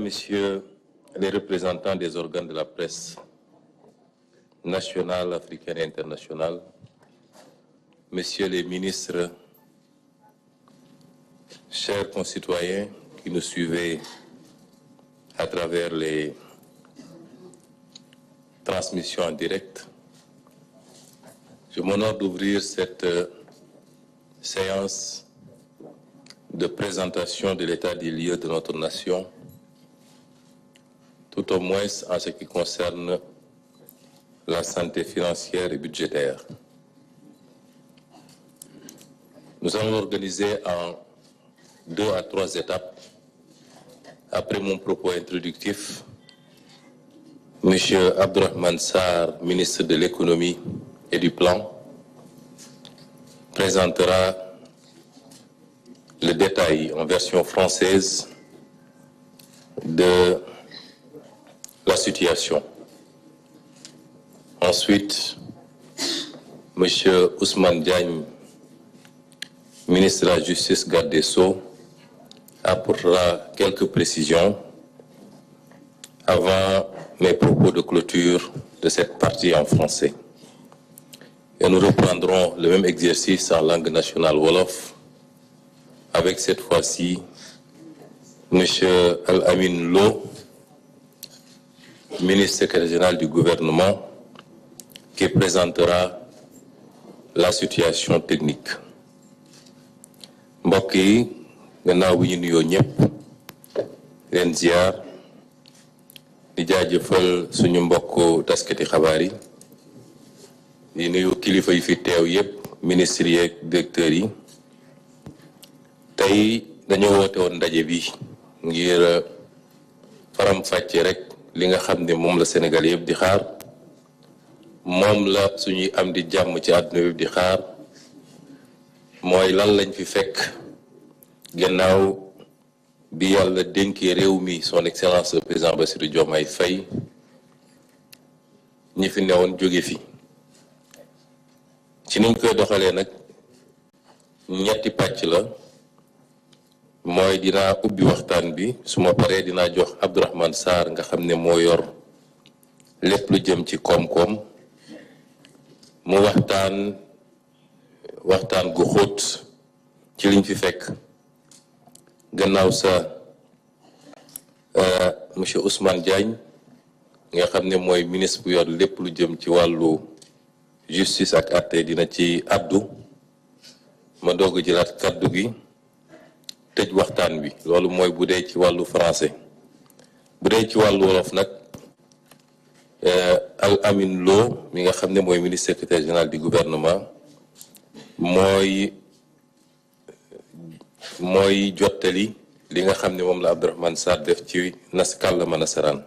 Messieurs les représentants des organes de la presse nationale, africaine et internationale, Messieurs les ministres, chers concitoyens qui nous suivez à travers les transmissions en direct, je m'honore d'ouvrir cette séance de présentation de l'état des lieux de notre nation, tout au moins en ce qui concerne la santé financière et budgétaire. Nous allons organiser en 2 à 3 étapes. Après mon propos introductif, M. Abdourahmane Sarr, ministre de l'économie et du plan, présentera le détail en version française de la situation. Ensuite, M. Ousmane Diagne, ministre de la Justice, garde des Sceaux, apportera quelques précisions avant mes propos de clôture de cette partie en français. Et nous reprendrons le même exercice en langue nationale Wolof, avec cette fois-ci M. Al-Amin Lo, ministre secrétaire général du gouvernement, qui présentera la situation technique. mbokk yi gannaaw bi ñu nuyoo ñëpp leen ziar di jaajëfal suñu mbokk taskati xabaar yi di nuyu kilifa yi fi teew yëpp ministres yi ak directeurs yi tey dañoo woote woon ndaje bi ngir faram-fàcce rek li nga xam ne moom la Sénégal yëpp di xaar moom la suñuy am di jàmm ci àdduna yëpp di xaar mooy lan lañ fi fekk gannaaw bi yàlla dénkee réew mi son excellence le président Bassirou Diomaye Faye ñi fi newoon jóge fi ci niñ koy doxalee nag ñetti pàcc la mooy dinaa ubbi waxtaan bi su ma paree dinaa jox Abdourahmane Sarr nga xam ne moo yor lépp lu jëm ci koom-koom mu waxtaan gu xóot ci liñ fi fekk gannaaw sa monsieur Ousmane Diagne nga xam ne mooy ministre bu yor lépp lu jëm ci wàllu justice ak àtte dina ci addu ma doog a jëlaat kaddu gi tëj waxtaan bi loolu mooy bu dee ci wàllu français bu dee ci wàllu wolof nag Al Amin Lo mi nga xam ne mooy ministre secrétaire général du gouvernement mooy jottali li nga xam ne moom la Abdourahmane Sarr def ci kàllaama nasaraan.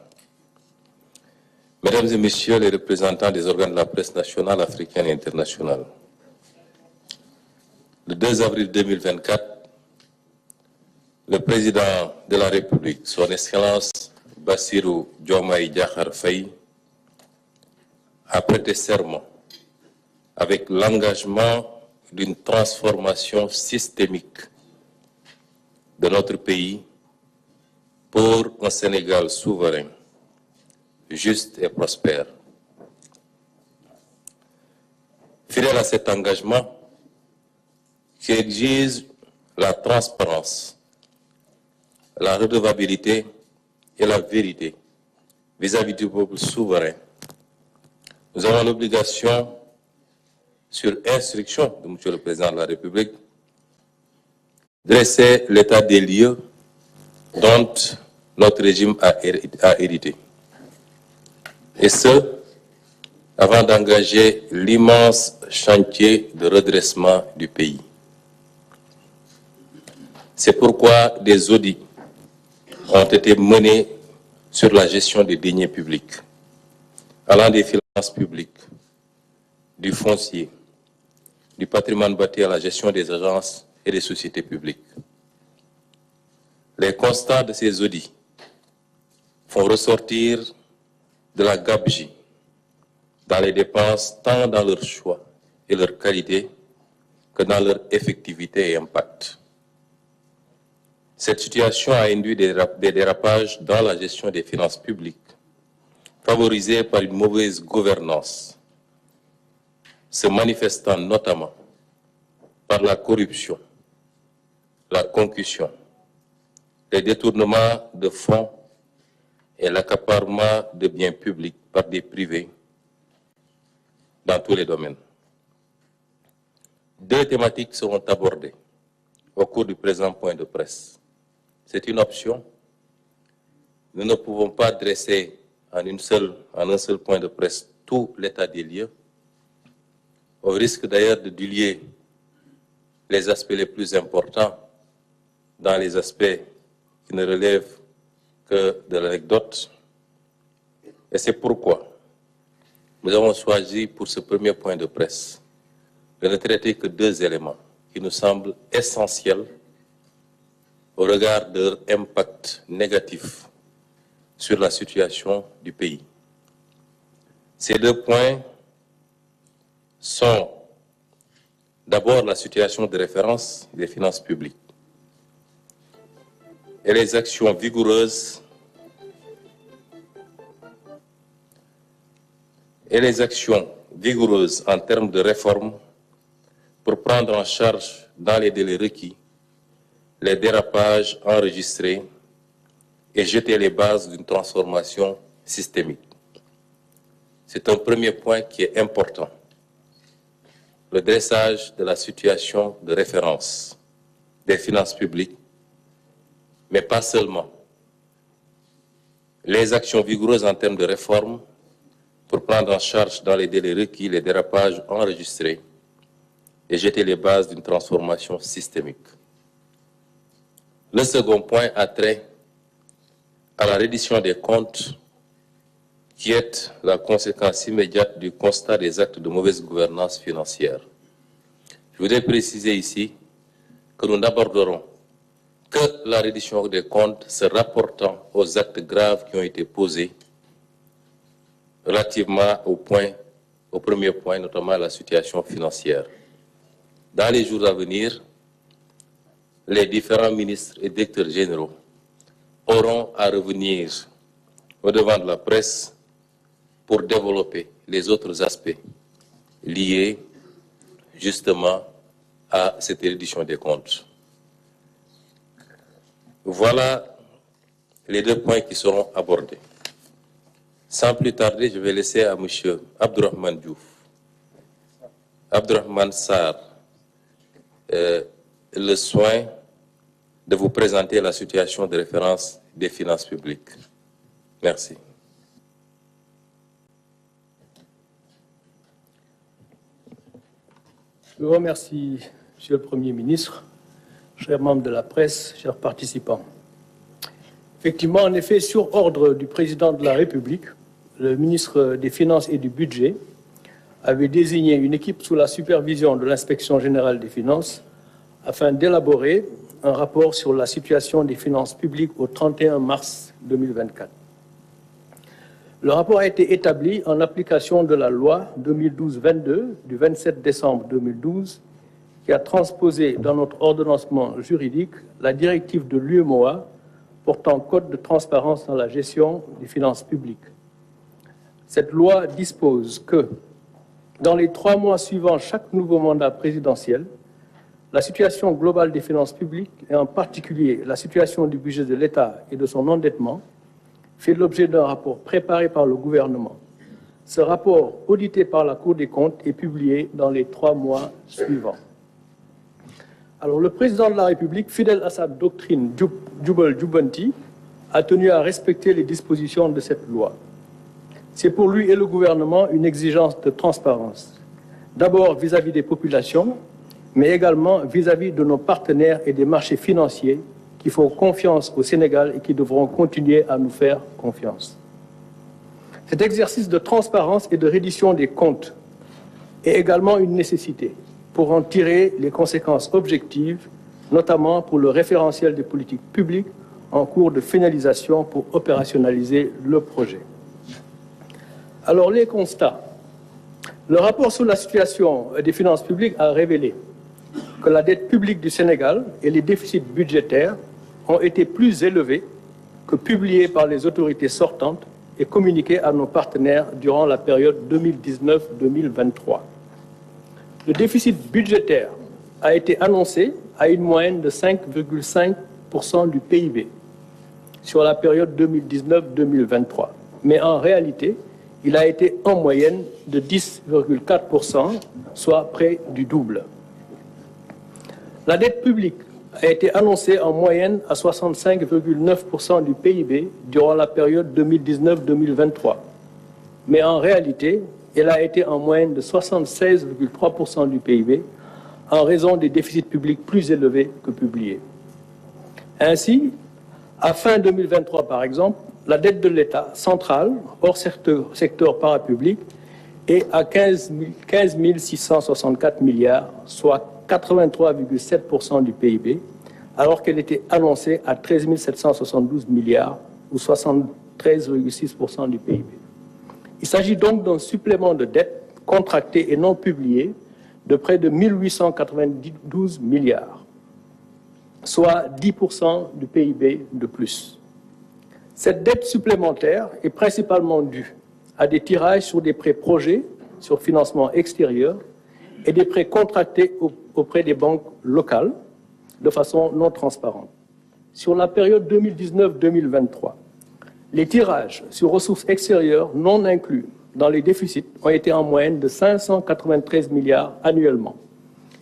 Mesdames et messieurs les représentants des organes de la presse nationale, africaine et internationale, le 2 avril 2024, le président de la République, son excellence Bassirou Diomaye Diakhar Faye, a prêté serment avec l'engagement d'une transformation systémique de notre pays pour un Sénégal souverain, juste et prospère. Fidèle à cet engagement qui exige la transparence, la redevabilité et la vérité vis-à-vis du peuple souverain, nous avons l'obligation, sur instruction de M. le Président de la République, dresser l'état des lieux dont notre régime a hérité. Et ce, avant d'engager l'immense chantier de redressement du pays. C'est pourquoi des audits ont été menés sur la gestion des deniers publics, allant des finances publiques, du foncier, du patrimoine bâti à la gestion des agences et des sociétés publiques. Les constats de ces audits font ressortir de la gabegie dans les dépenses, tant dans leur choix et leur qualité que dans leur effectivité et impact. Cette situation a induit des dérapages dans la gestion des finances publiques, favorisés par une mauvaise gouvernance, se manifestant notamment par la corruption, la concussion, les détournements de fonds et l'accaparement de biens publics par des privés dans tous les domaines. Deux thématiques seront abordées au cours du présent point de presse. C'est une option. Nous ne pouvons pas dresser en un seul point de presse tout l'état des lieux, au risque d'ailleurs de diluer les aspects les plus importants dans les aspects qui ne relèvent que de l'anecdote. Et c'est pourquoi nous avons choisi pour ce premier point de presse de ne traiter que deux éléments qui nous semblent essentiels au regard de leur impact négatif sur la situation du pays. Ces deux points sont d'abord la situation de référence des finances publiques et les actions vigoureuses en termes de réforme pour prendre en charge dans les délais requis les dérapages enregistrés et jeter les bases d'une transformation systémique. C'est un premier point qui est important. Le dressage de la situation de référence des finances publiques, mais pas seulement. Les actions vigoureuses en termes de réforme pour prendre en charge dans les délais requis les dérapages enregistrés et jeter les bases d'une transformation systémique. Le second point a trait à la reddition des comptes qui est la conséquence immédiate du constat des actes de mauvaise gouvernance financière. Je voudrais préciser ici que nous n'aborderons que la reddition des comptes se rapportant aux actes graves qui ont été posés relativement au premier point, notamment la situation financière. Dans les jours à venir, les différents ministres et directeurs généraux auront à revenir au devant de la presse pour développer les autres aspects liés justement à cette reddition des comptes. Voilà les deux points qui seront abordés. Sans plus tarder, je vais laisser à M. Abdourahmane Diouf, Abdourahmane Sarr, le soin de vous présenter la situation de référence des finances publiques. Merci. Je vous remercie, Monsieur le Premier ministre, chers membres de la presse, chers participants. Effectivement, en effet, sur ordre du Président de la République, le ministre des Finances et du Budget avait désigné une équipe sous la supervision de l'Inspection générale des finances afin d'élaborer un rapport sur la situation des finances publiques au 31 mars 2024. Le rapport a été établi en application de la loi 2012-22 du 27 décembre 2012 qui a transposé dans notre ordonnancement juridique la directive de l'UEMOA portant code de transparence dans la gestion des finances publiques. Cette loi dispose que, dans les 3 mois suivant chaque nouveau mandat présidentiel, la situation globale des finances publiques, et en particulier la situation du budget de l'État et de son endettement, fait l'objet d'un rapport préparé par le gouvernement. Ce rapport, audité par la Cour des comptes, est publié dans les 3 mois suivants. Alors, le président de la République, fidèle à sa doctrine Jubal-Jubanti, a tenu à respecter les dispositions de cette loi. C'est pour lui et le gouvernement une exigence de transparence. D'abord vis-à-vis des populations, mais également vis-à-vis de nos partenaires et des marchés financiers qui font confiance au Sénégal et qui devront continuer à nous faire confiance. Cet exercice de transparence et de reddition des comptes est également une nécessité pour en tirer les conséquences objectives, notamment pour le référentiel des politiques publiques en cours de finalisation pour opérationnaliser le projet. Alors, les constats. Le rapport sur la situation des finances publiques a révélé que la dette publique du Sénégal et les déficits budgétaires ont été plus élevés que publiés par les autorités sortantes et communiqués à nos partenaires durant la période 2019-2023. Le déficit budgétaire a été annoncé à une moyenne de 5,5% du PIB sur la période 2019-2023. Mais en réalité, il a été en moyenne de 10,4%, soit près du double. La dette publique a été annoncée en moyenne à 65,9% du PIB durant la période 2019-2023. Mais en réalité, elle a été en moyenne de 76,3% du PIB en raison des déficits publics plus élevés que publiés. Ainsi, à fin 2023, par exemple, la dette de l'État central, hors secteur parapublic, est à 15 664 milliards, soit 83,7% du PIB, alors qu'elle était annoncée à 13 772 milliards, ou 73,6% du PIB. Il s'agit donc d'un supplément de dette contractée et non publiée de près de 1892 milliards, soit 10% du PIB de plus. Cette dette supplémentaire est principalement due à des tirages sur des prêts projets sur financement extérieur et des prêts contractés auprès des banques locales de façon non transparente. Sur la période 2019-2023, les tirages sur ressources extérieures non inclus dans les déficits ont été en moyenne de 593 milliards annuellement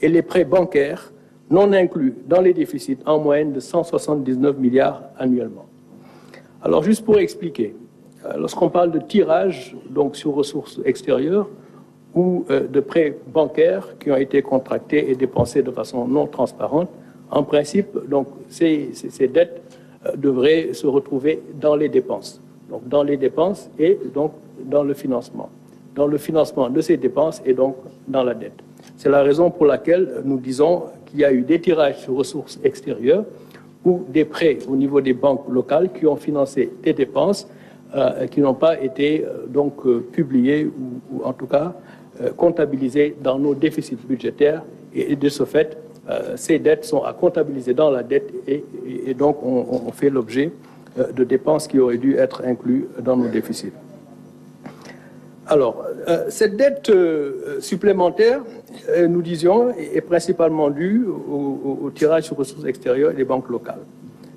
et les prêts bancaires non inclus dans les déficits en moyenne de 179 milliards annuellement. Alors juste pour expliquer, lorsqu'on parle de tirage donc sur ressources extérieures ou de prêts bancaires qui ont été contractés et dépensés de façon non transparente, en principe, donc ces dettes devraient se retrouver dans les dépenses. Donc dans les dépenses et donc dans le financement. Dans le financement de ces dépenses et donc dans la dette. C'est la raison pour laquelle nous disons qu'il y a eu des tirages sur ressources extérieures ou des prêts au niveau des banques locales qui ont financé des dépenses qui n'ont pas été publiées ou en tout cas comptabilisées dans nos déficits budgétaires et de ce fait, ces dettes sont à comptabiliser dans la dette et donc on fait l'objet de dépenses qui auraient dû être incluses dans nos déficits. Alors, cette dette supplémentaire, nous disions, est principalement due au tirage sur ressources extérieures et des banques locales.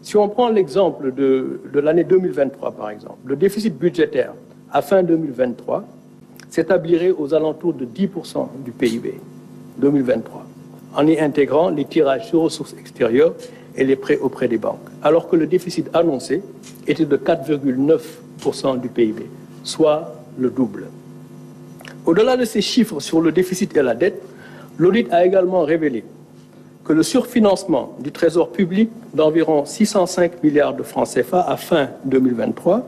Si on prend l'exemple de l'année 2023, par exemple, le déficit budgétaire à fin 2023 s'établirait aux alentours de 10% du PIB 2023, en y intégrant les tirages sur ressources extérieures et les prêts auprès des banques, alors que le déficit annoncé était de 4,9% du PIB, soit le double. Au-delà de ces chiffres sur le déficit et la dette, l'audit a également révélé que le surfinancement du Trésor public d'environ 605 milliards de francs CFA à fin 2023,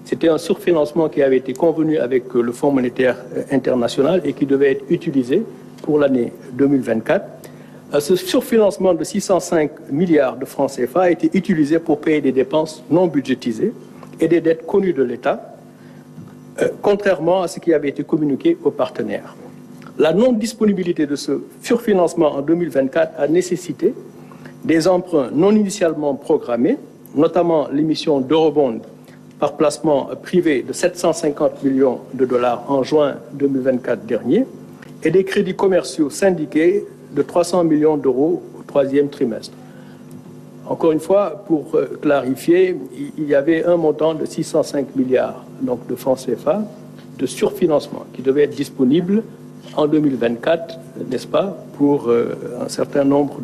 c'était un surfinancement qui avait été convenu avec le Fonds monétaire international et qui devait être utilisé pour l'année 2024. Ce surfinancement de 605 milliards de francs CFA a été utilisé pour payer des dépenses non budgétisées et des dettes connues de l'État, contrairement à ce qui avait été communiqué aux partenaires. La non-disponibilité de ce surfinancement en 2024 a nécessité des emprunts non initialement programmés, notamment l'émission d'eurobonds par placement privé de 750 millions de dollars en juin 2024 dernier, et des crédits commerciaux syndiqués de 300 millions d'euros au troisième trimestre. Encore une fois, pour clarifier, il y avait un montant de 605 milliards donc de francs CFA de surfinancement qui devait être disponible en 2024, n'est-ce pas, pour un certain nombre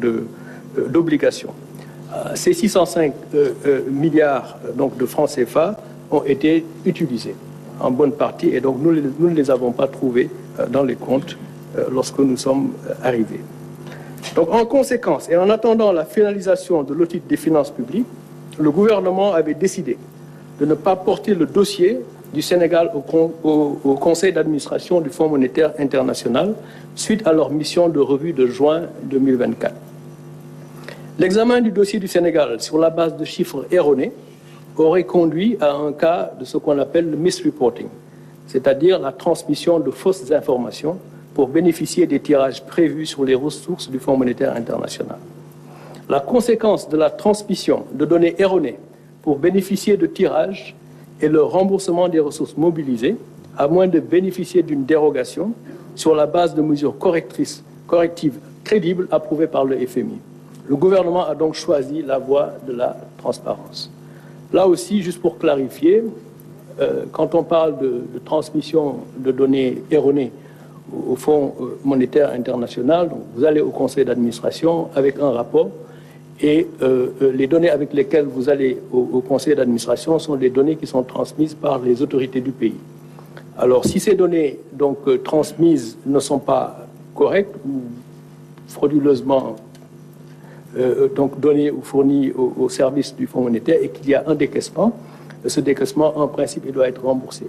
d'obligations. Ces 605 milliards donc, de francs CFA ont été utilisés en bonne partie et donc nous ne les avons pas trouvés dans les comptes lorsque nous sommes arrivés. Donc, en conséquence, et en attendant la finalisation de l'audit des finances publiques, le gouvernement avait décidé de ne pas porter le dossier du Sénégal au Conseil d'administration du Fonds monétaire international suite à leur mission de revue de juin 2024. L'examen du dossier du Sénégal sur la base de chiffres erronés aurait conduit à un cas de ce qu'on appelle le misreporting, c'est-à-dire la transmission de fausses informations pour bénéficier des tirages prévus sur les ressources du Fonds monétaire international. La conséquence de la transmission de données erronées pour bénéficier de tirages et le remboursement des ressources mobilisées, à moins de bénéficier d'une dérogation sur la base de mesures correctives crédibles approuvées par le FMI. Le gouvernement a donc choisi la voie de la transparence. Là aussi, juste pour clarifier, quand on parle de transmission de données erronées au Fonds monétaire international, donc vous allez au conseil d'administration avec un rapport et les données avec lesquelles vous allez au conseil d'administration sont les données qui sont transmises par les autorités du pays. Alors, si ces données donc transmises ne sont pas correctes ou frauduleusement donc données ou fournies au service du Fonds monétaire et qu'il y a un décaissement, ce décaissement, en principe, il doit être remboursé.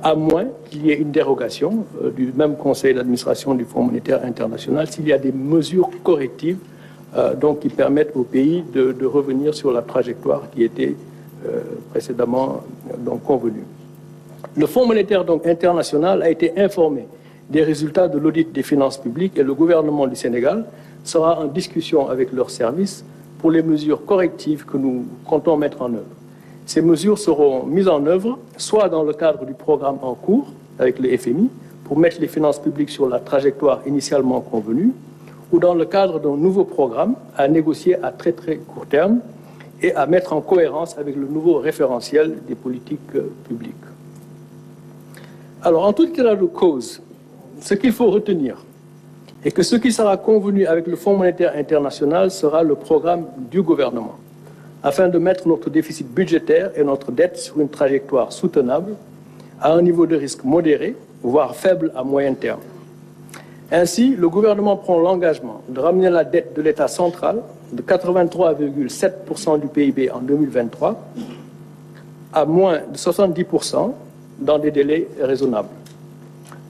À moins qu'il y ait une dérogation du même conseil d'administration du Fonds monétaire international s'il y a des mesures correctives donc qui permettent au pays de revenir sur la trajectoire qui était précédemment donc convenue. Le Fonds monétaire donc international a été informé des résultats de l'audit des finances publiques et le gouvernement du Sénégal sera en discussion avec leurs services pour les mesures correctives que nous comptons mettre en œuvre. Ces mesures seront mises en œuvre soit dans le cadre du programme en cours avec le FMI pour mettre les finances publiques sur la trajectoire initialement convenue, ou dans le cadre d'un nouveau programme à négocier à très court terme et à mettre en cohérence avec le nouveau référentiel des politiques publiques. Alors, en tout état de cause, ce qu'il faut retenir est que ce qui sera convenu avec le Fonds monétaire international sera le programme du gouvernement, afin de mettre notre déficit budgétaire et notre dette sur une trajectoire soutenable, à un niveau de risque modéré, voire faible à moyen terme. Ainsi, le gouvernement prend l'engagement de ramener la dette de l'État central de 83,7% du PIB en 2023 à moins de 70% dans des délais raisonnables.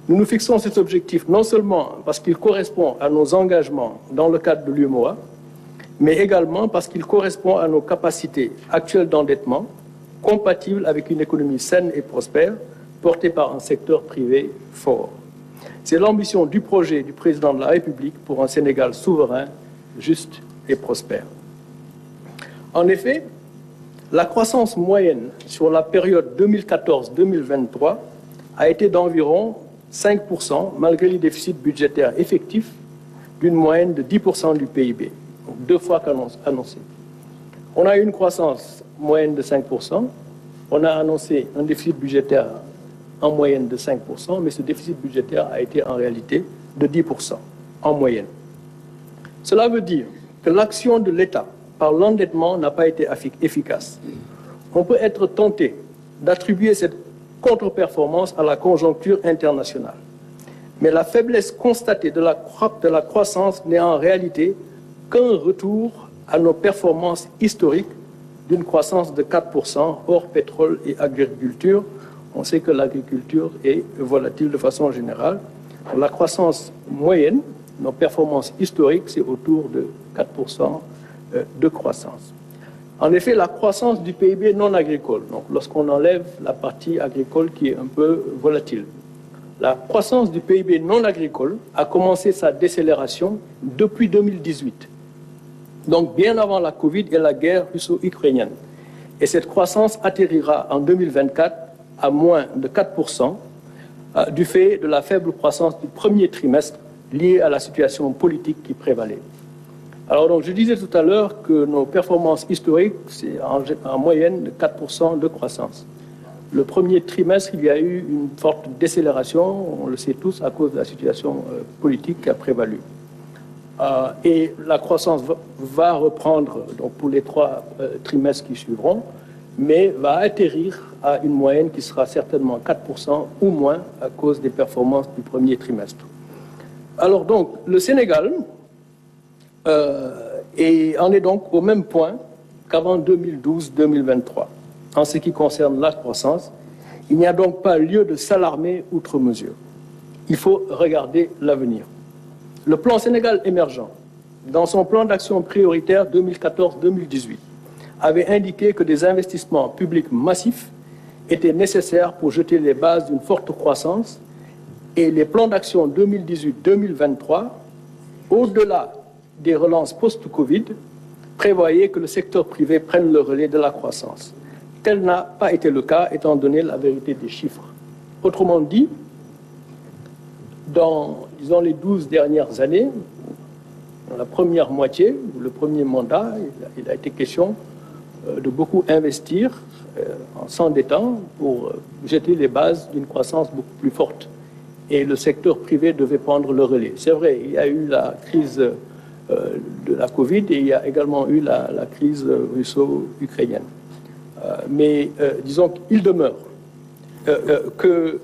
Nous nous fixons cet objectif non seulement parce qu'il correspond à nos engagements dans le cadre de l'UEMOA, mais également parce qu'il correspond à nos capacités actuelles d'endettement, compatibles avec une économie saine et prospère, portée par un secteur privé fort. C'est l'ambition du projet du président de la République pour un Sénégal souverain, juste et prospère. En effet, la croissance moyenne sur la période 2014-2023 a été d'environ 5%, malgré les déficits budgétaires effectifs d'une moyenne de 10% du PIB, donc 2 fois qu'annoncé. On a eu une croissance moyenne de 5%, on a annoncé un déficit budgétaire en moyenne de 5%, mais ce déficit budgétaire a été en réalité de 10% en moyenne. Cela veut dire que l'action de l'État par l'endettement n'a pas été efficace. On peut être tenté d'attribuer cette contre-performance à la conjoncture internationale. Mais la faiblesse constatée de la croissance n'est en réalité qu'un retour à nos performances historiques d'une croissance de 4% hors pétrole et agriculture. On sait que l'agriculture est volatile de façon générale. La croissance moyenne, nos performances historiques, c'est autour de 4% de croissance. En effet, la croissance du PIB non agricole, donc lorsqu'on enlève la partie agricole qui est un peu volatile, la croissance du PIB non agricole a commencé sa décélération depuis 2018, donc bien avant la Covid et la guerre russo-ukrainienne. Et cette croissance atterrira en 2024 à moins de 4% du fait de la faible croissance du premier trimestre liée à la situation politique qui prévalait. Alors, donc, je disais tout à l'heure que nos performances historiques, c'est en moyenne de 4% de croissance. Le premier trimestre, il y a eu une forte décélération, on le sait tous, à cause de la situation politique qui a prévalu. Et la croissance va reprendre donc, pour les 3 trimestres qui suivront, mais va atterrir à une moyenne qui sera certainement 4% ou moins à cause des performances du premier trimestre. Alors donc, le Sénégal en est donc au même point qu'avant 2012-2023. En ce qui concerne la croissance, il n'y a donc pas lieu de s'alarmer outre mesure. Il faut regarder l'avenir. Le plan Sénégal émergent, dans son plan d'action prioritaire 2014-2018, avait indiqué que des investissements publics massifs étaient nécessaires pour jeter les bases d'une forte croissance et les plans d'action 2018-2023, au-delà des relances post-Covid, prévoyait que le secteur privé prenne le relais de la croissance. Tel n'a pas été le cas, étant donné la vérité des chiffres. Autrement dit, dans, disons, les 12 dernières années, dans la première moitié, le premier mandat, il a été question de beaucoup investir en s'endettant pour jeter les bases d'une croissance beaucoup plus forte. Et le secteur privé devait prendre le relais. C'est vrai, il y a eu la crise de la Covid et il y a également eu la crise russo-ukrainienne. Mais disons qu'il demeure que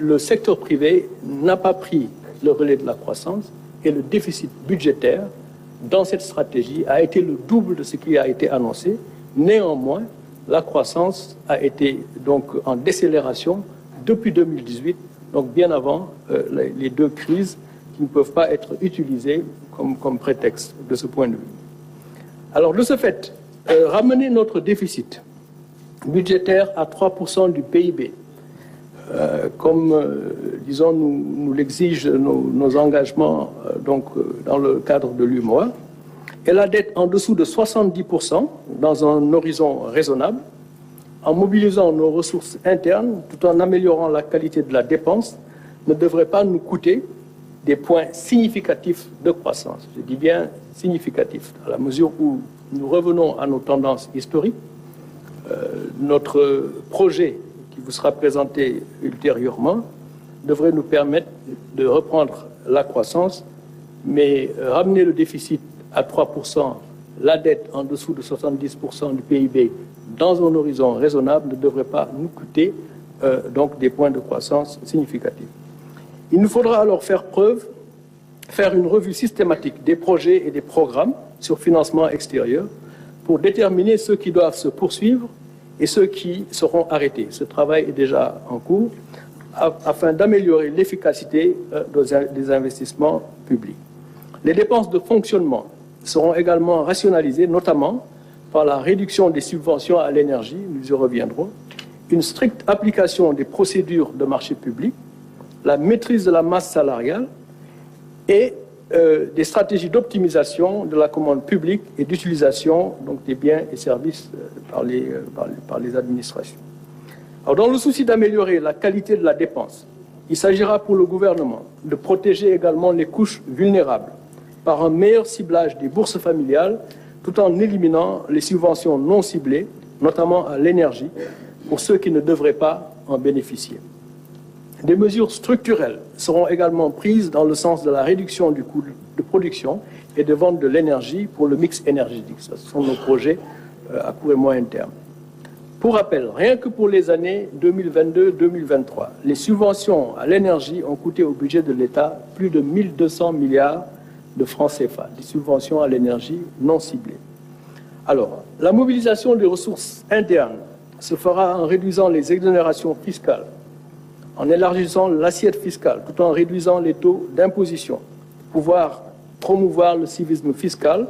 le secteur privé n'a pas pris le relais de la croissance et le déficit budgétaire dans cette stratégie a été le double de ce qui a été annoncé. Néanmoins, la croissance a été donc en décélération depuis 2018, donc bien avant les deux crises qui ne peuvent pas être utilisées comme prétexte de ce point de vue. Alors, de ce fait, ramener notre déficit budgétaire à 3% du PIB, comme, disons, nous l'exigent nos engagements dans le cadre de l'UMOA, et la dette en dessous de 70% dans un horizon raisonnable, en mobilisant nos ressources internes tout en améliorant la qualité de la dépense, ne devrait pas nous coûter des points significatifs de croissance. Je dis bien significatifs, à la mesure où nous revenons à nos tendances historiques. Notre projet qui vous sera présenté ultérieurement devrait nous permettre de reprendre la croissance, mais ramener le déficit à 3%, la dette en dessous de 70% du PIB dans un horizon raisonnable ne devrait pas nous coûter donc des points de croissance significatifs. Il nous faudra alors faire une revue systématique des projets et des programmes sur financement extérieur pour déterminer ceux qui doivent se poursuivre et ceux qui seront arrêtés. Ce travail est déjà en cours afin d'améliorer l'efficacité des investissements publics. Les dépenses de fonctionnement seront également rationalisées, notamment par la réduction des subventions à l'énergie, nous y reviendrons, une stricte application des procédures de marché public, la maîtrise de la masse salariale et des stratégies d'optimisation de la commande publique et d'utilisation des biens et services par les administrations. Alors, dans le souci d'améliorer la qualité de la dépense, il s'agira pour le gouvernement de protéger également les couches vulnérables par un meilleur ciblage des bourses familiales tout en éliminant les subventions non ciblées, notamment à l'énergie, pour ceux qui ne devraient pas en bénéficier. Des mesures structurelles seront également prises dans le sens de la réduction du coût de production et de vente de l'énergie pour le mix énergétique. Ce sont nos projets à court et moyen terme. Pour rappel, rien que pour les années 2022-2023, les subventions à l'énergie ont coûté au budget de l'État plus de 1 200 milliards de francs CFA, des subventions à l'énergie non ciblées. Alors, la mobilisation des ressources internes se fera en réduisant les exonérations fiscales, en élargissant l'assiette fiscale, tout en réduisant les taux d'imposition, pouvoir promouvoir le civisme fiscal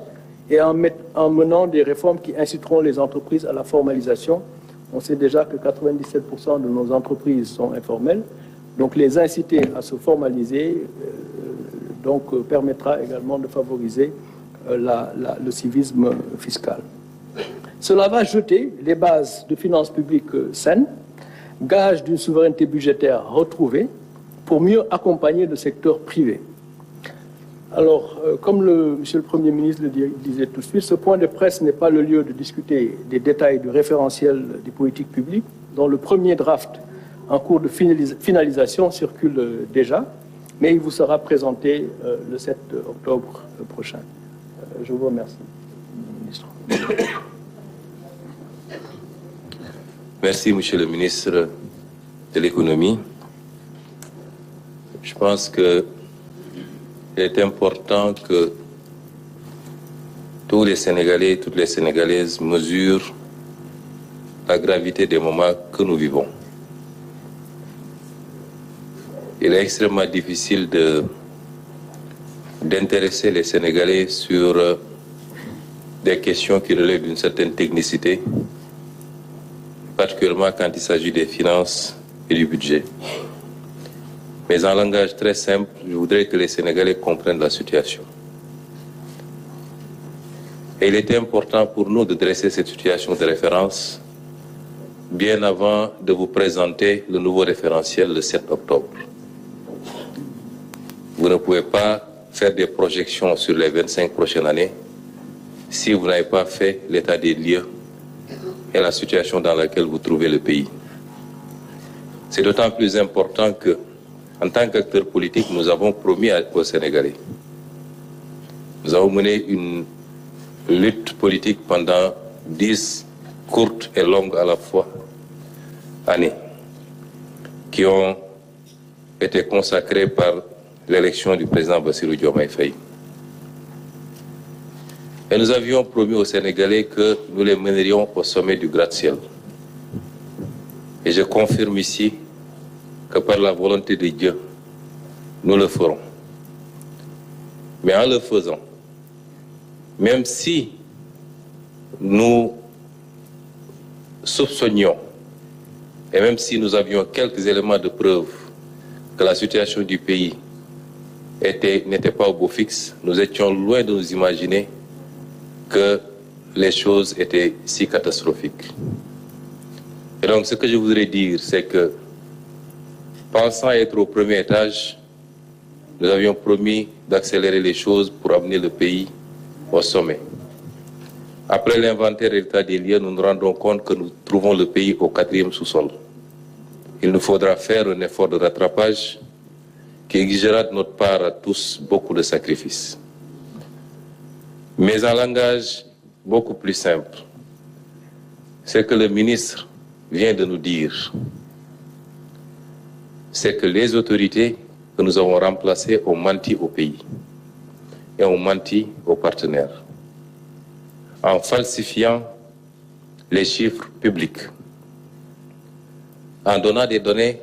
et en menant des réformes qui inciteront les entreprises à la formalisation. On sait déjà que 97% de nos entreprises sont informelles, donc les inciter à se formaliser permettra également de favoriser le civisme fiscal. Cela va jeter les bases de finances publiques saines, gage d'une souveraineté budgétaire retrouvée pour mieux accompagner le secteur privé. Alors, comme Monsieur le Premier ministre le disait tout de suite, ce point de presse n'est pas le lieu de discuter des détails du référentiel des politiques publiques, dont le premier draft en cours de finalisation circule déjà, mais il vous sera présenté le 7 octobre prochain. Je vous remercie, ministre. Merci, Monsieur le ministre de l'Économie. Je pense qu'il est important que tous les Sénégalais et toutes les Sénégalaises mesurent la gravité des moments que nous vivons. Il est extrêmement difficile d'intéresser les Sénégalais sur des questions qui relèvent d'une certaine technicité, particulièrement quand il s'agit des finances et du budget. Mais en langage très simple, je voudrais que les Sénégalais comprennent la situation. Et il était important pour nous de dresser cette situation de référence bien avant de vous présenter le nouveau référentiel le 7 octobre. Vous ne pouvez pas faire des projections sur les 25 prochaines années si vous n'avez pas fait l'état des lieux et la situation dans laquelle vous trouvez le pays. C'est d'autant plus important que, en tant qu'acteurs politiques, nous avons promis aux Sénégalais. Nous avons mené une lutte politique pendant 10 courtes et longues à la fois années, qui ont été consacrées par l'élection du président Bassirou Diomaye Faye. Et nous avions promis aux Sénégalais que nous les mènerions au sommet du gratte-ciel. Et je confirme ici que par la volonté de Dieu, nous le ferons. Mais en le faisant, même si nous soupçonnions et même si nous avions quelques éléments de preuve que la situation du pays n'était pas au beau fixe, nous étions loin de nous imaginer que les choses étaient si catastrophiques. Et donc ce que je voudrais dire, c'est que pensant être au premier étage, nous avions promis d'accélérer les choses pour amener le pays au sommet. Après l'inventaire et l'état des lieux, nous nous rendons compte que nous trouvons le pays au 4e sous-sol. Il nous faudra faire un effort de rattrapage qui exigera de notre part à tous beaucoup de sacrifices. Mais en langage beaucoup plus simple, c'est que le ministre vient de nous dire, c'est que les autorités que nous avons remplacées ont menti au pays et ont menti aux partenaires en falsifiant les chiffres publics, en donnant des données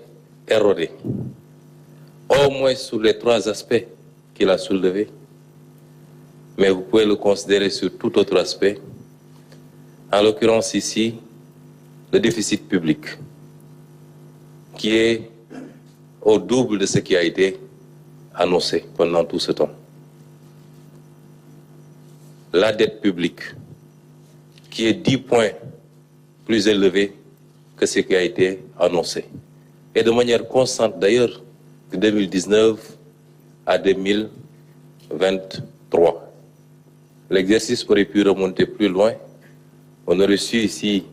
erronées, au moins sur les 3 aspects qu'il a soulevés, mais vous pouvez le considérer sur tout autre aspect, en l'occurrence ici, le déficit public, qui est au double de ce qui a été annoncé pendant tout ce temps. La dette publique, qui est 10 points plus élevée que ce qui a été annoncé. Et de manière constante d'ailleurs, de 2019 à 2023. L'exercice aurait pu remonter plus loin. On aurait su ici,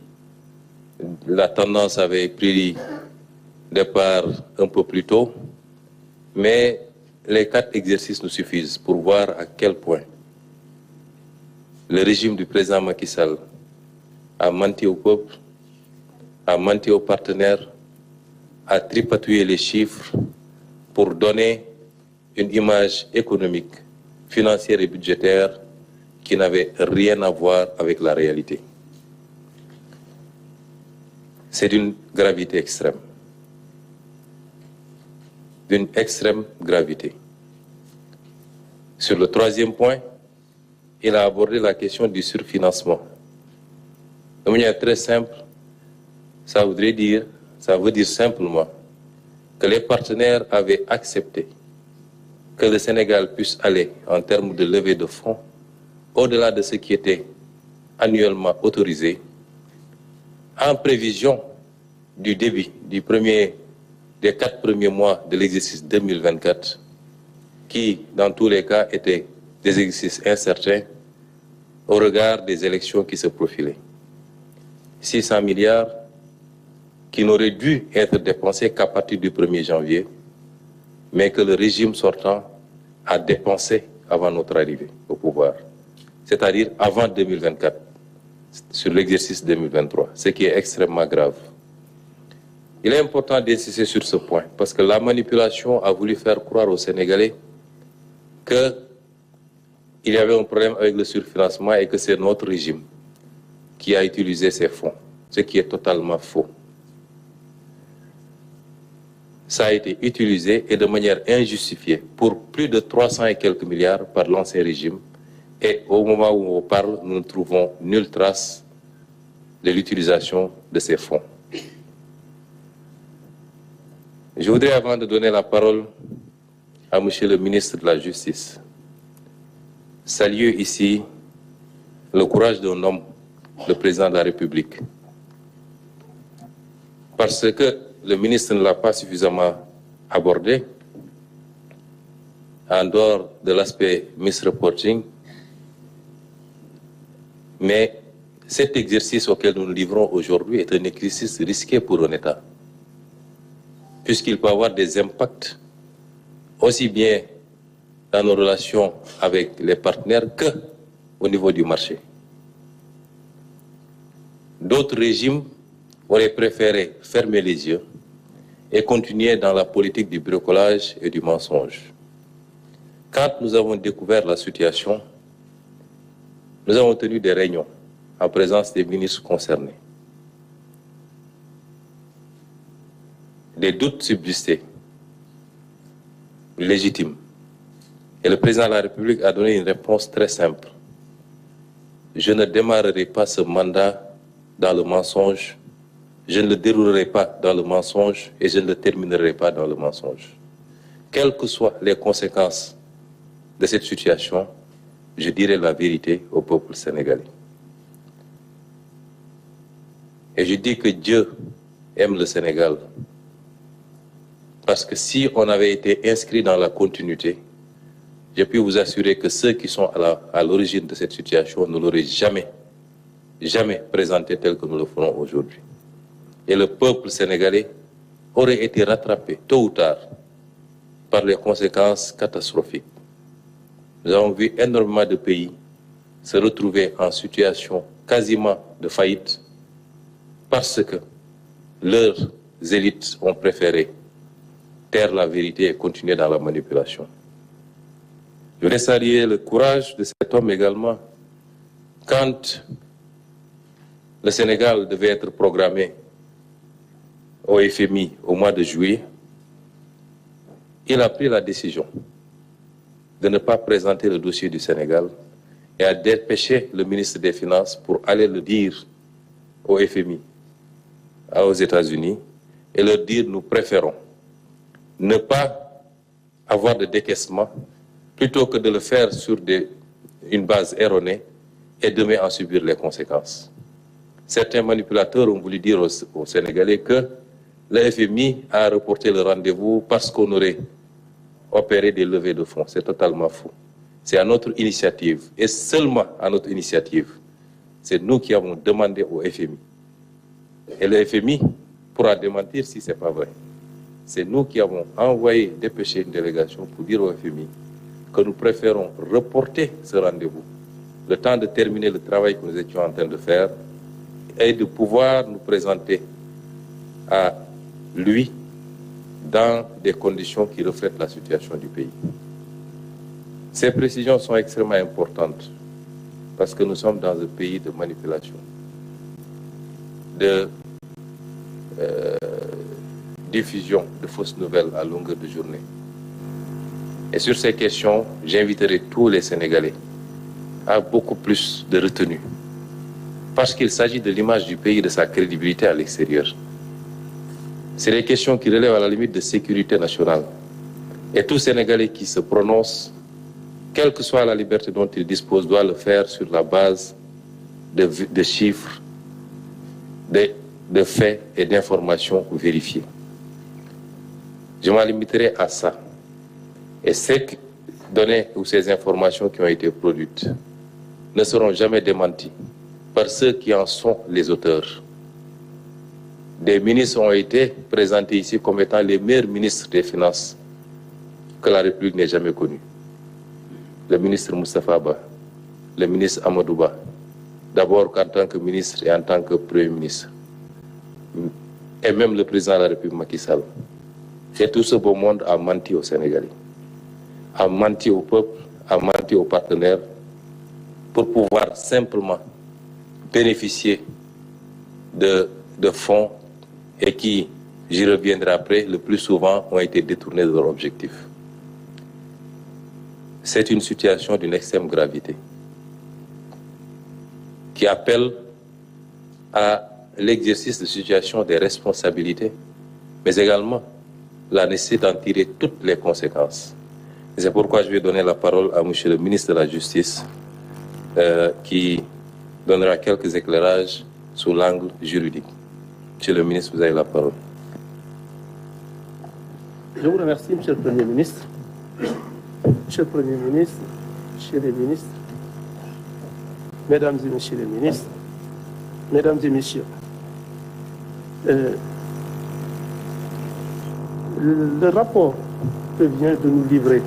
la tendance avait pris départ un peu plus tôt, mais les 4 exercices nous suffisent pour voir à quel point le régime du président Macky Sall a menti au peuple, a menti aux partenaires, a tripatouillé les chiffres pour donner une image économique, financière et budgétaire qui n'avait rien à voir avec la réalité. C'est d'une gravité extrême. D'une extrême gravité. Sur le 3e point, il a abordé la question du surfinancement. De manière très simple, ça veut dire simplement que les partenaires avaient accepté que le Sénégal puisse aller en termes de levée de fonds au-delà de ce qui était annuellement autorisé, en prévision du début des 4 premiers mois de l'exercice 2024, qui, dans tous les cas, étaient des exercices incertains au regard des élections qui se profilaient. 600 milliards qui n'auraient dû être dépensés qu'à partir du 1er janvier, mais que le régime sortant a dépensé avant notre arrivée au pouvoir, c'est-à-dire avant 2024, sur l'exercice 2023, ce qui est extrêmement grave. Il est important d'insister sur ce point, parce que la manipulation a voulu faire croire aux Sénégalais qu'il y avait un problème avec le surfinancement et que c'est notre régime qui a utilisé ces fonds, ce qui est totalement faux. Ça a été utilisé et de manière injustifiée pour plus de 300 et quelques milliards par l'ancien régime. Et au moment où on parle, nous ne trouvons nulle trace de l'utilisation de ces fonds. Je voudrais, avant de donner la parole à Monsieur le ministre de la Justice, saluer ici le courage d'un homme, le président de la République. Parce que le ministre ne l'a pas suffisamment abordé, en dehors de l'aspect misreporting, mais cet exercice auquel nous nous livrons aujourd'hui est un exercice risqué pour un État, puisqu'il peut avoir des impacts aussi bien dans nos relations avec les partenaires qu'au niveau du marché. D'autres régimes auraient préféré fermer les yeux et continuer dans la politique du bricolage et du mensonge. Quand nous avons découvert la situation, nous avons tenu des réunions en présence des ministres concernés. Des doutes subsistaient, légitimes. Et le président de la République a donné une réponse très simple. Je ne démarrerai pas ce mandat dans le mensonge, je ne le déroulerai pas dans le mensonge et je ne le terminerai pas dans le mensonge. Quelles que soient les conséquences de cette situation, je dirai la vérité au peuple sénégalais. Et je dis que Dieu aime le Sénégal. Parce que si on avait été inscrit dans la continuité, je puis vous assurer que ceux qui sont à l'origine de cette situation ne l'auraient jamais présenté tel que nous le ferons aujourd'hui. Et le peuple sénégalais aurait été rattrapé tôt ou tard par les conséquences catastrophiques. Nous avons vu énormément de pays se retrouver en situation quasiment de faillite parce que leurs élites ont préféré taire la vérité et continuer dans la manipulation. Je voudrais saluer le courage de cet homme également. Quand le Sénégal devait être programmé au FMI au mois de juillet, il a pris la décision de ne pas présenter le dossier du Sénégal et a dépêché le ministre des Finances pour aller le dire au FMI, aux États-Unis, et leur dire nous préférons ne pas avoir de décaissement plutôt que de le faire sur une base erronée et demain en subir les conséquences. Certains manipulateurs ont voulu dire aux Sénégalais que le FMI a reporté le rendez-vous parce qu'on aurait opéré des levées de fonds. C'est totalement faux. C'est à notre initiative, et seulement à notre initiative. C'est nous qui avons demandé au FMI. Et le FMI pourra démentir si ce n'est pas vrai. C'est nous qui avons envoyé, dépêché une délégation pour dire au FMI que nous préférons reporter ce rendez-vous, le temps de terminer le travail que nous étions en train de faire et de pouvoir nous présenter à lui dans des conditions qui reflètent la situation du pays. Ces précisions sont extrêmement importantes parce que nous sommes dans un pays de manipulation, de diffusion de fausses nouvelles à longueur de journée. Et sur ces questions, j'inviterai tous les Sénégalais à beaucoup plus de retenue, parce qu'il s'agit de l'image du pays et de sa crédibilité à l'extérieur. C'est des questions qui relèvent à la limite de sécurité nationale. Et tout Sénégalais qui se prononce, quelle que soit la liberté dont il dispose, doit le faire sur la base de chiffres, de faits et d'informations vérifiées. Je m'en limiterai à ça. Et ces données ou ces informations qui ont été produites ne seront jamais démenties par ceux qui en sont les auteurs. Des ministres ont été présentés ici comme étant les meilleurs ministres des Finances que la République n'ait jamais connus. Le ministre Moustapha Ba, le ministre Amadou Ba, d'abord en tant que ministre et en tant que Premier ministre, et même le président de la République Macky Sall. Et tout ce beau monde a menti aux Sénégalais, a menti au peuple, a menti aux partenaires pour pouvoir simplement bénéficier de fonds et qui, j'y reviendrai après, le plus souvent ont été détournés de leur objectif. C'est une situation d'une extrême gravité qui appelle à l'exercice de situation des responsabilités, mais également la nécessité d'en tirer toutes les conséquences. C'est pourquoi je vais donner la parole à M. le ministre de la Justice qui donnera quelques éclairages sous l'angle juridique. Monsieur le ministre, vous avez la parole. Je vous remercie, Monsieur le Premier ministre. Monsieur le Premier ministre, Monsieur les ministres, Mesdames et Messieurs les ministres, Mesdames et Messieurs, le rapport que vient de nous livrer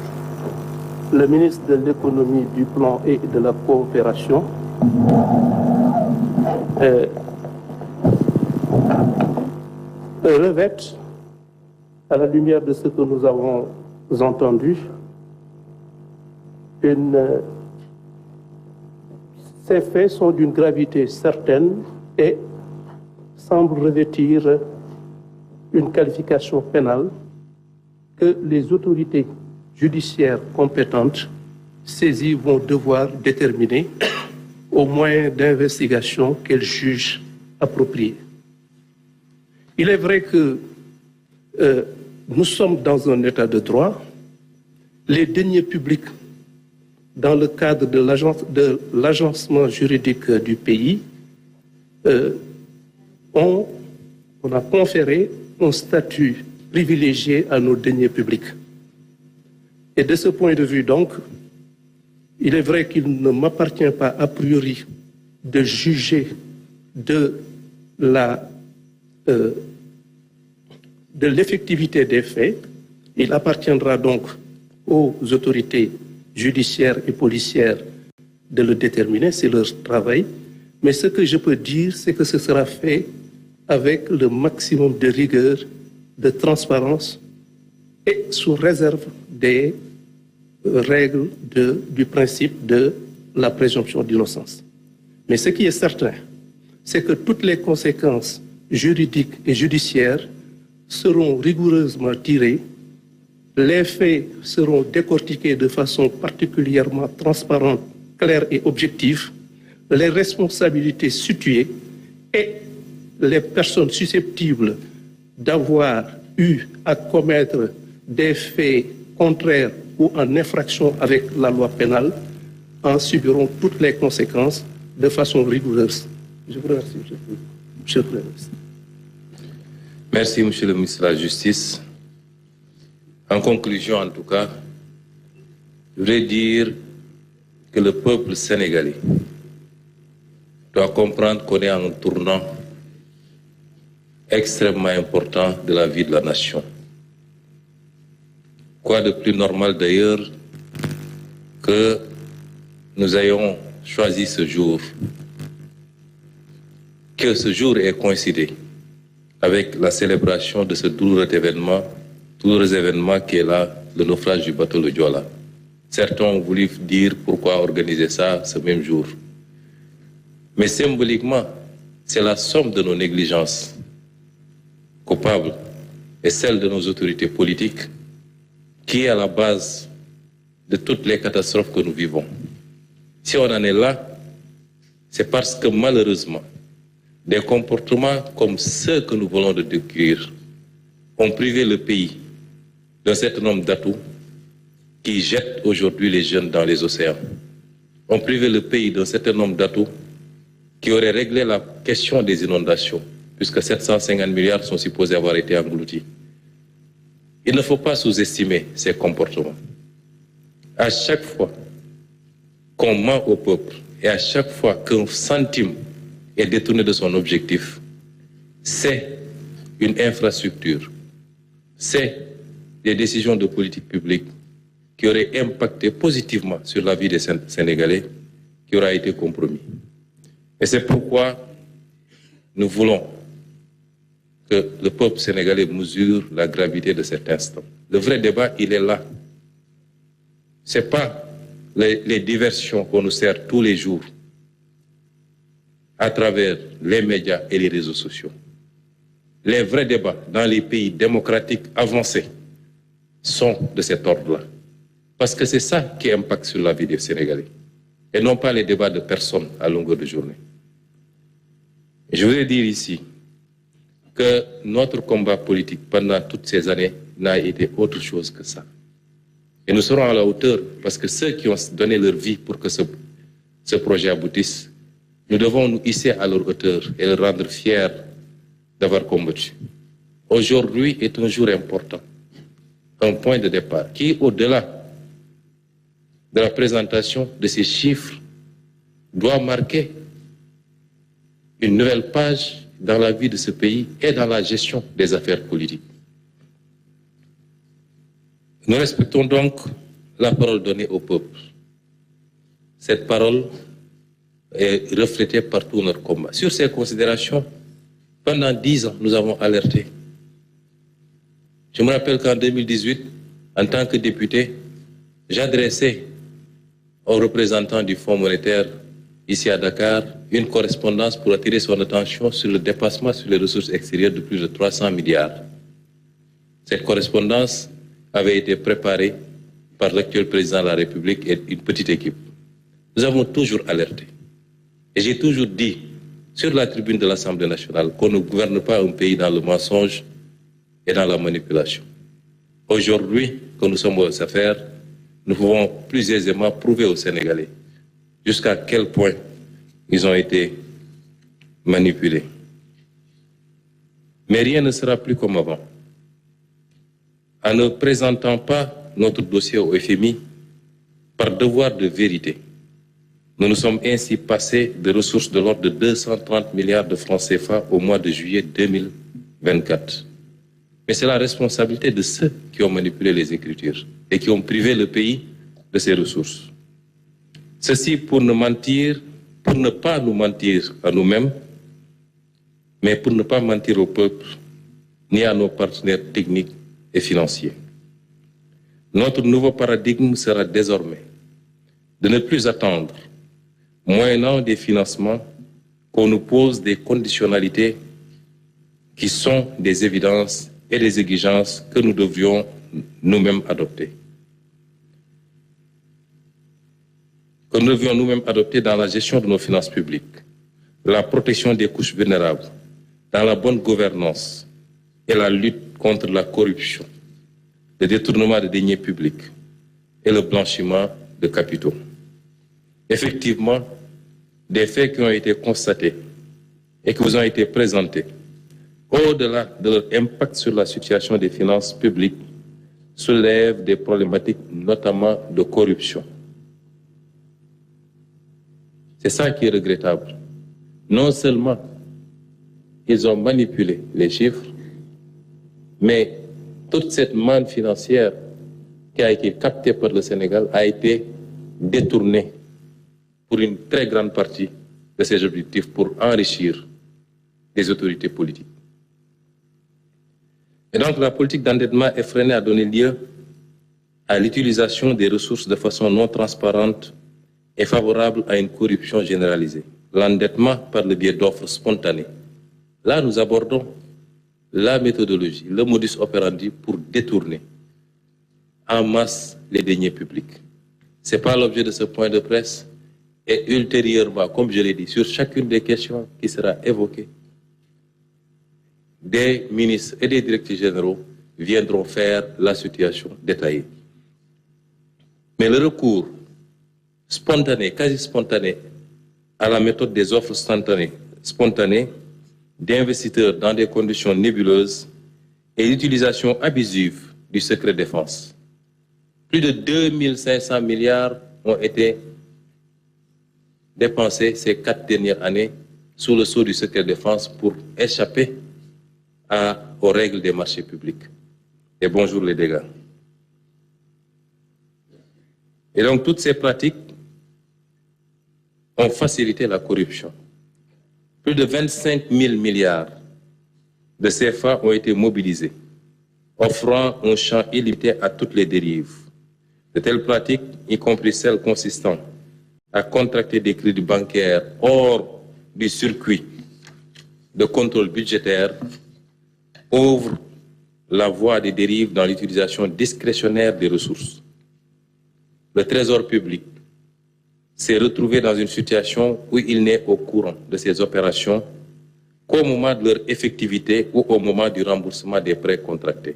le ministre de l'Économie, du Plan et de la Coopération revêt, à la lumière de ce que nous avons entendu, ces faits sont d'une gravité certaine et semblent revêtir une qualification pénale que les autorités judiciaires compétentes saisies vont devoir déterminer au moyen d'investigation qu'elles jugent appropriées. Il est vrai que nous sommes dans un état de droit. Les deniers publics, dans le cadre de l'agencement juridique du pays, on a conféré un statut privilégié à nos deniers publics. Et de ce point de vue, donc, il est vrai qu'il ne m'appartient pas a priori de juger de l'effectivité des faits. Il appartiendra donc aux autorités judiciaires et policières de le déterminer, c'est leur travail. Mais ce que je peux dire, c'est que ce sera fait avec le maximum de rigueur, de transparence et sous réserve des règles du principe de la présomption d'innocence. Mais ce qui est certain, c'est que toutes les conséquences juridiques et judiciaires seront rigoureusement tirées, les faits seront décortiqués de façon particulièrement transparente, claire et objective, les responsabilités situées et les personnes susceptibles d'avoir eu à commettre des faits contraires ou en infraction avec la loi pénale en subiront toutes les conséquences de façon rigoureuse. Je vous remercie, Monsieur le Premier ministre. Merci, Monsieur le ministre de la Justice. En conclusion, en tout cas, je voudrais dire que le peuple sénégalais doit comprendre qu'on est à un tournant extrêmement important de la vie de la nation. Quoi de plus normal d'ailleurs que nous ayons choisi ce jour, que ce jour ait coïncidé avec la célébration de ce douloureux événement qui est là, le naufrage du bateau le Joola. Certains ont voulu dire pourquoi organiser ça ce même jour. Mais symboliquement, c'est la somme de nos négligences coupables et celle de nos autorités politiques qui est à la base de toutes les catastrophes que nous vivons. Si on en est là, c'est parce que malheureusement, des comportements comme ceux que nous voulons de décrire ont privé le pays d'un certain nombre d'atouts qui jettent aujourd'hui les jeunes dans les océans. Ont privé le pays d'un certain nombre d'atouts qui auraient réglé la question des inondations, puisque 750 milliards sont supposés avoir été engloutis. Il ne faut pas sous-estimer ces comportements. À chaque fois qu'on ment au peuple et à chaque fois qu'un centime est détourné de son objectif, c'est une infrastructure, c'est des décisions de politique publique qui auraient impacté positivement sur la vie des Sénégalais qui aura été compromis. Et c'est pourquoi nous voulons que le peuple sénégalais mesure la gravité de cet instant. Le vrai débat, il est là. Ce n'est pas les diversions qu'on nous sert tous les jours à travers les médias et les réseaux sociaux. Les vrais débats dans les pays démocratiques avancés sont de cet ordre-là. Parce que c'est ça qui impacte sur la vie des Sénégalais. Et non pas les débats de personnes à longueur de journée. Et je voudrais dire ici que notre combat politique pendant toutes ces années n'a été autre chose que ça. Et nous serons à la hauteur parce que ceux qui ont donné leur vie pour que ce projet aboutisse Nous devons nous hisser à leur hauteur et les rendre fiers d'avoir combattu. Aujourd'hui est un jour important, un point de départ qui, au-delà de la présentation de ces chiffres, doit marquer une nouvelle page dans la vie de ce pays et dans la gestion des affaires politiques. Nous respectons donc la parole donnée au peuple. Cette parole est reflétée par tout notre combat. Sur ces considérations, pendant 10 ans, nous avons alerté. Je me rappelle qu'en 2018, en tant que député, j'adressais aux représentants du Fonds monétaire ici à Dakar une correspondance pour attirer son attention sur le dépassement sur les ressources extérieures de plus de 300 milliards. Cette correspondance avait été préparée par l'actuel président de la République et une petite équipe. Nous avons toujours alerté. Et j'ai toujours dit, sur la tribune de l'Assemblée nationale, qu'on ne gouverne pas un pays dans le mensonge et dans la manipulation. Aujourd'hui, que nous sommes aux affaires, nous pouvons plus aisément prouver aux Sénégalais jusqu'à quel point ils ont été manipulés. Mais rien ne sera plus comme avant. En ne présentant pas notre dossier au FMI par devoir de vérité, nous nous sommes ainsi passés de ressources de l'ordre de 230 milliards de francs CFA au mois de juillet 2024. Mais c'est la responsabilité de ceux qui ont manipulé les écritures et qui ont privé le pays de ses ressources. Ceci pour ne pas nous mentir à nous-mêmes, mais pour ne pas mentir au peuple ni à nos partenaires techniques et financiers. Notre nouveau paradigme sera désormais de ne plus attendre, moyennant des financements, qu'on nous pose des conditionnalités qui sont des évidences et des exigences que nous devrions nous-mêmes adopter. Que nous devions nous-mêmes adopter dans la gestion de nos finances publiques, la protection des couches vulnérables, dans la bonne gouvernance et la lutte contre la corruption, le détournement des deniers publics et le blanchiment de capitaux. Effectivement, des faits qui ont été constatés et qui vous ont été présentés, au-delà de leur impact sur la situation des finances publiques, soulèvent des problématiques notamment de corruption. C'est ça qui est regrettable. Non seulement ils ont manipulé les chiffres, mais toute cette manne financière qui a été captée par le Sénégal a été détournée pour une très grande partie de ces objectifs pour enrichir les autorités politiques. Et donc la politique d'endettement effrénée a donné lieu à l'utilisation des ressources de façon non transparente et favorable à une corruption généralisée. L'endettement par le biais d'offres spontanées. Là, nous abordons la méthodologie, le modus operandi pour détourner en masse les deniers publics. Ce n'est pas l'objet de ce point de presse. Et ultérieurement, comme je l'ai dit, sur chacune des questions qui sera évoquée, des ministres et des directeurs généraux viendront faire la situation détaillée. Mais le recours spontané, quasi spontané, à la méthode des offres spontanées d'investisseurs dans des conditions nébuleuses et l'utilisation abusive du secret défense. Plus de 2500 milliards ont été dépensés ces 4 dernières années sous le sceau du secret défense pour échapper aux règles des marchés publics. Et bonjour les dégâts. Et donc toutes ces pratiques ont facilité la corruption. Plus de 25 000 milliards de CFA ont été mobilisés, offrant un champ illimité à toutes les dérives. De telles pratiques, y compris celles consistant à contracter des crédits bancaires hors du circuit de contrôle budgétaire, ouvrent la voie des dérives dans l'utilisation discrétionnaire des ressources. Le Trésor public s'est retrouvé dans une situation où il n'est au courant de ces opérations qu'au moment de leur effectivité ou au moment du remboursement des prêts contractés.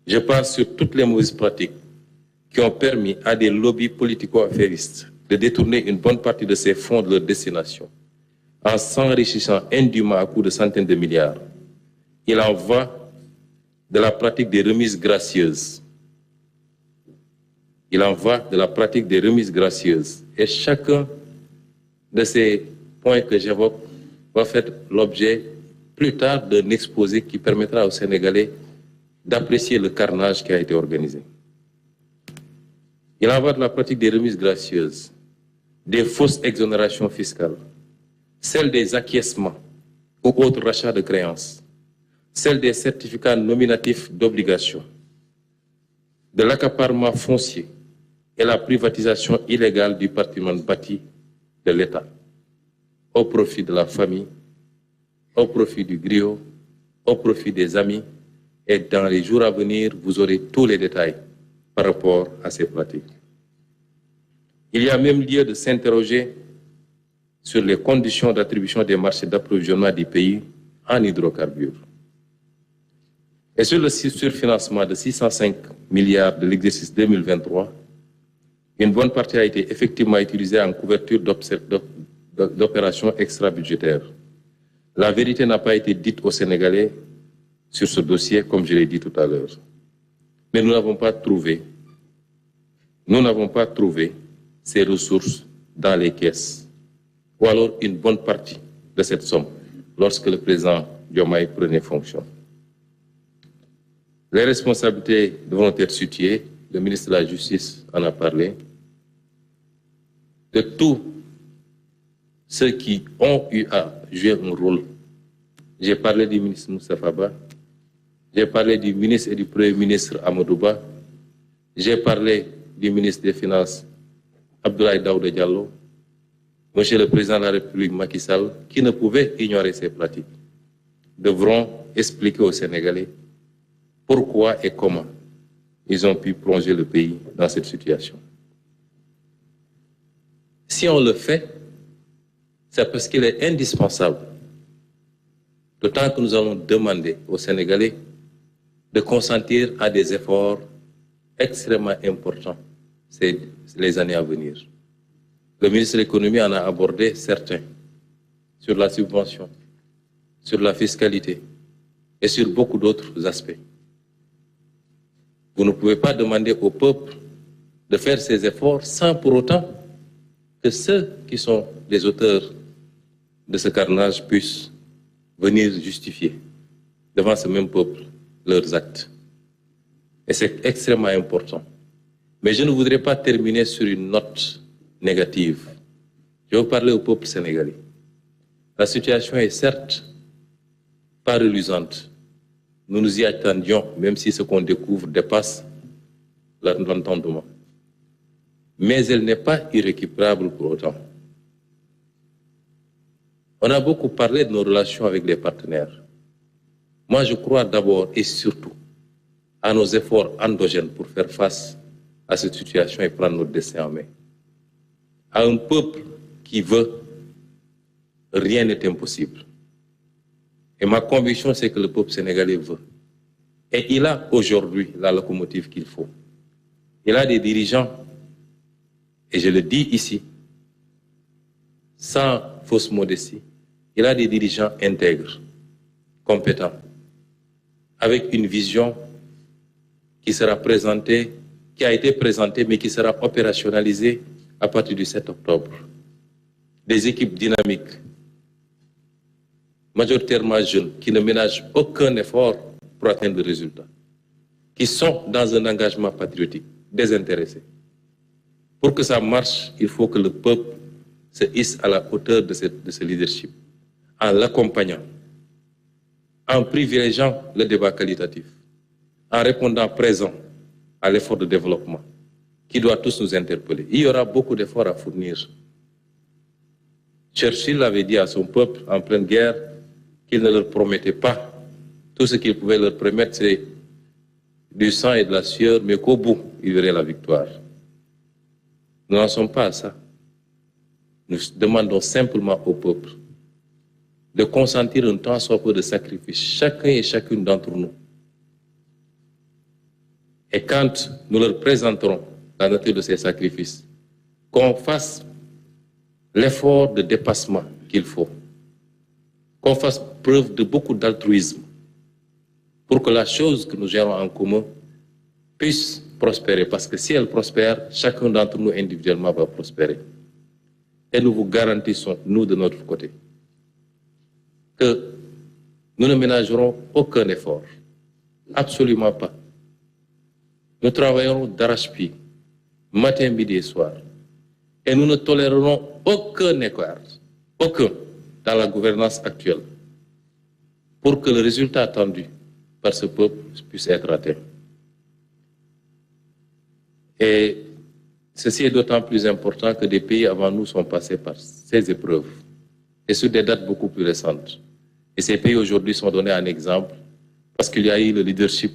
Je pense sur toutes les mauvaises pratiques qui ont permis à des lobbies politico-affairistes de détourner une bonne partie de ces fonds de leur destination en s'enrichissant indûment à coups de centaines de milliards. Il en va de la pratique des remises gracieuses. Il en va de la pratique des remises gracieuses. Et chacun de ces points que j'évoque va faire l'objet plus tard d'un exposé qui permettra aux Sénégalais d'apprécier le carnage qui a été organisé. Il en va de la pratique des remises gracieuses, des fausses exonérations fiscales, celle des acquiescements ou autres rachats de créances, celle des certificats nominatifs d'obligation, de l'accaparement foncier et la privatisation illégale du patrimoine bâti de l'État, au profit de la famille, au profit du griot, au profit des amis. Et dans les jours à venir, vous aurez tous les détails par rapport à ces pratiques. Il y a même lieu de s'interroger sur les conditions d'attribution des marchés d'approvisionnement du pays en hydrocarbures. Et sur le surfinancement de 605 milliards de l'exercice 2023, une bonne partie a été effectivement utilisée en couverture d'opérations extra-budgétaires. La vérité n'a pas été dite aux Sénégalais sur ce dossier, comme je l'ai dit tout à l'heure. Mais nous n'avons pas trouvé ces ressources dans les caisses, ou alors une bonne partie de cette somme, lorsque le président Diomaye prenait fonction. Les responsabilités devront être situées, le ministre de la Justice en a parlé, de tous ceux qui ont eu à jouer un rôle. J'ai parlé du ministre Moustapha Ba, j'ai parlé du ministre et du Premier ministre Amadou Ba, j'ai parlé du ministre des Finances Abdoulaye Daouda Diallo, Monsieur le Président de la République Macky Sall, qui ne pouvaient ignorer ces pratiques, devront expliquer aux Sénégalais pourquoi et comment ils ont pu plonger le pays dans cette situation. Si on le fait, c'est parce qu'il est indispensable, d'autant que nous allons demander aux Sénégalais de consentir à des efforts extrêmement importants les années à venir. Le ministre de l'Économie en a abordé certains, sur la subvention, sur la fiscalité et sur beaucoup d'autres aspects. Vous ne pouvez pas demander au peuple de faire ces efforts sans pour autant que ceux qui sont les auteurs de ce carnage puissent venir justifier devant ce même peuple leurs actes. Et c'est extrêmement important. Mais je ne voudrais pas terminer sur une note négative. Je veux parler au peuple sénégalais. La situation est certes pas reluisante. Nous nous y attendions, même si ce qu'on découvre dépasse l'entendement. Mais elle n'est pas irrécupérable pour autant. On a beaucoup parlé de nos relations avec les partenaires. Moi, je crois d'abord et surtout à nos efforts endogènes pour faire face à cette situation et prendre notre destin en main. À un peuple qui veut, rien n'est impossible. Et ma conviction, c'est que le peuple sénégalais veut. Et il a aujourd'hui la locomotive qu'il faut. Il a des dirigeants, et je le dis ici, sans fausse modestie, il a des dirigeants intègres, compétents, avec une vision qui sera présentée, qui a été présentée, mais qui sera opérationnalisée à partir du 7 octobre. Des équipes dynamiques, majoritairement jeunes, qui ne ménagent aucun effort pour atteindre le résultat, qui sont dans un engagement patriotique, désintéressé. Pour que ça marche, il faut que le peuple se hisse à la hauteur de ce leadership, en l'accompagnant, en privilégiant le débat qualitatif, en répondant présent à l'effort de développement qui doit tous nous interpeller. Il y aura beaucoup d'efforts à fournir. Churchill avait dit à son peuple en pleine guerre qu'il ne leur promettait pas. Tout ce qu'il pouvait leur promettre, c'est du sang et de la sueur, mais qu'au bout, il verrait la victoire. Nous n'en sommes pas à ça. Nous demandons simplement au peuple de consentir un tant soit peu de sacrifice, chacun et chacune d'entre nous. Et quand nous leur présenterons la nature de ces sacrifices, qu'on fasse l'effort de dépassement qu'il faut, qu'on fasse preuve de beaucoup d'altruisme pour que la chose que nous gérons en commun puisse prospérer. Parce que si elle prospère, chacun d'entre nous individuellement va prospérer. Et nous vous garantissons, nous de notre côté, que nous ne ménagerons aucun effort. Absolument pas. Nous travaillerons d'arrache-pied, matin, midi et soir. Et nous ne tolérerons aucun écart, aucun, dans la gouvernance actuelle, pour que le résultat attendu par ce peuple puisse être atteint. Et ceci est d'autant plus important que des pays avant nous sont passés par ces épreuves, et sur des dates beaucoup plus récentes. Et ces pays aujourd'hui sont donnés un exemple, parce qu'il y a eu le leadership,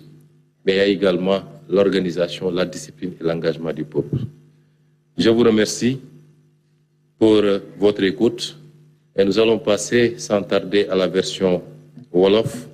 mais il y a également l'organisation, la discipline et l'engagement du peuple. Je vous remercie pour votre écoute et nous allons passer sans tarder à la version Wolof